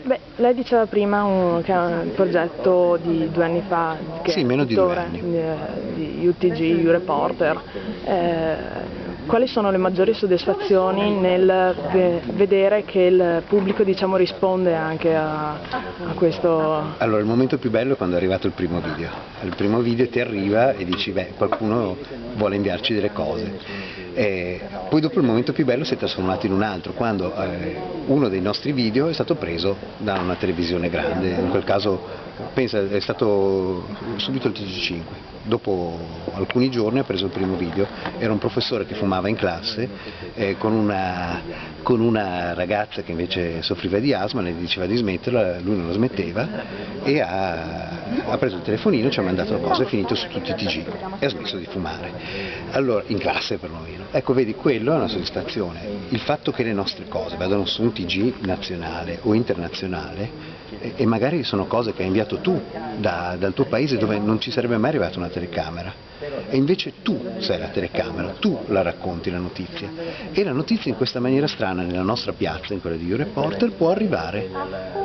Beh, lei diceva prima che è un progetto di 2 anni fa, che Sì, è meno di 2 tuttora anni. di UTG, U-Reporter. Quali sono le maggiori soddisfazioni nel vedere che il pubblico, diciamo, risponde anche a questo? Allora, il momento più bello è quando è arrivato il primo video. Il primo video ti arriva e dici, beh, qualcuno vuole inviarci delle cose. Poi dopo il momento più bello si è trasformato in un altro, quando uno dei nostri video è stato preso da una televisione grande, in quel caso pensa è stato subito il TG5. Dopo alcuni giorni ha preso il primo video, era un professore che fumava in classe con una ragazza che invece soffriva di asma, le diceva di smetterla, lui non la smetteva e ha preso il telefonino, ci ha mandato la cosa, è finito su tutti i TG e ha smesso di fumare. Allora, in classe perlomeno. Ecco, vedi, quello è una soddisfazione. Il fatto che le nostre cose vadano su un TG nazionale o internazionale e magari sono cose che hai inviato tu dal tuo paese dove non ci sarebbe mai arrivata una telecamera e invece tu sei la telecamera, tu la racconti la notizia e la notizia in questa maniera strana nella nostra piazza, in quella di U-Reporter, può arrivare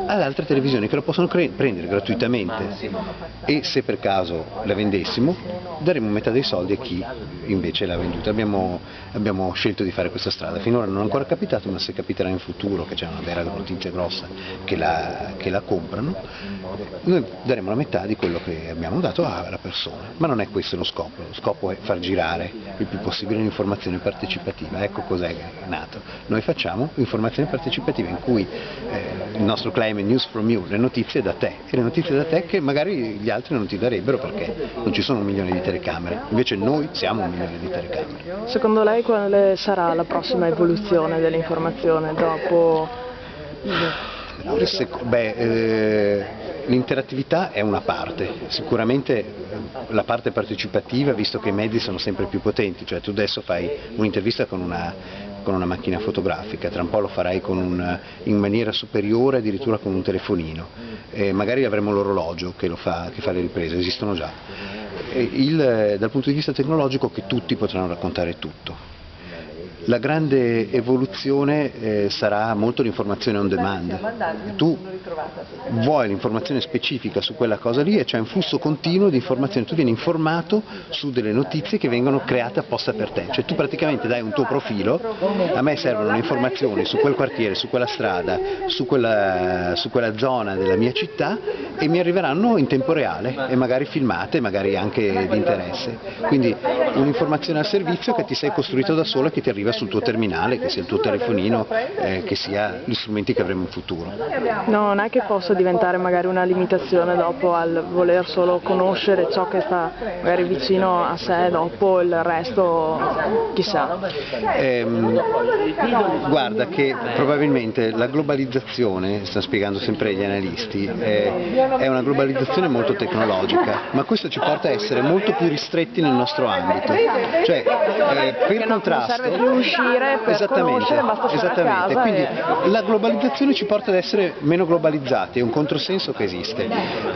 ad altre televisioni che la possono prendere gratuitamente e se per caso la vendessimo daremo metà dei soldi a chi invece l'ha venduta. Abbiamo scelto di fare questa strada, finora non è ancora capitato, ma se capiterà in futuro che c'è una vera notizia grossa che la comprano, noi daremo la metà di quello che abbiamo dato alla persona, ma non è questo lo scopo è far girare il più possibile l'informazione partecipativa. Ecco cos'è nato. Noi facciamo informazione partecipativa in cui il nostro claim è News from You, le notizie da te, e le notizie da te che magari gli altri non ti darebbero perché non ci sono 1 milione di telecamere, invece noi siamo 1 milione di telecamere. Secondo lei quale sarà la prossima evoluzione dell'informazione dopo? L'interattività è una parte, sicuramente la parte partecipativa, visto che i mezzi sono sempre più potenti, cioè tu adesso fai un'intervista con una macchina fotografica, tra un po' lo farai in maniera superiore addirittura con un telefonino, magari avremo l'orologio che fa le riprese, esistono già, dal punto di vista tecnologico che tutti potranno raccontare tutto. La grande evoluzione sarà molto l'informazione on demand. Tu vuoi l'informazione specifica su quella cosa lì e c'è un flusso continuo di informazioni, tu vieni informato su delle notizie che vengono create apposta per te, cioè tu praticamente dai un tuo profilo, a me servono le informazioni su quel quartiere, su quella strada, su quella zona della mia città e mi arriveranno in tempo reale e magari filmate, magari anche di interesse. Quindi un'informazione al servizio che ti sei costruito da solo e che ti arriva sul tuo terminale, che sia il tuo telefonino, che sia gli strumenti che avremo in futuro. No, non è che possa diventare magari una limitazione dopo al voler solo conoscere ciò che sta magari vicino a sé, dopo il resto chissà. Guarda che probabilmente la globalizzazione, stanno spiegando sempre gli analisti, è una globalizzazione molto tecnologica, ma questo ci porta a essere molto più ristretti nel nostro ambito, cioè per contrasto non serve più uscire per conoscere, basta stare a casa. Quindi la globalizzazione ci porta ad essere meno globalizzati, è un controsenso che esiste.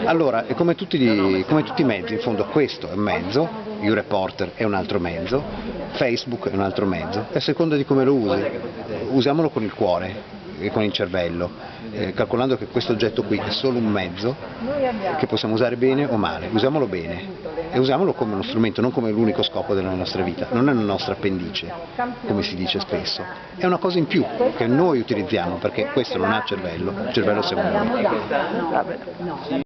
Allora, è come tutti i mezzi, in fondo questo è un mezzo, U-Reporter è un altro mezzo, Facebook è un altro mezzo, a seconda di come lo usi. Usiamolo con il cuore e con il cervello, calcolando che questo oggetto qui è solo un mezzo che possiamo usare bene o male. Usiamolo bene e usiamolo come uno strumento, non come l'unico scopo della nostra vita, non è una nostra appendice, come si dice spesso, è una cosa in più che noi utilizziamo perché questo non ha cervello, il cervello siamo noi.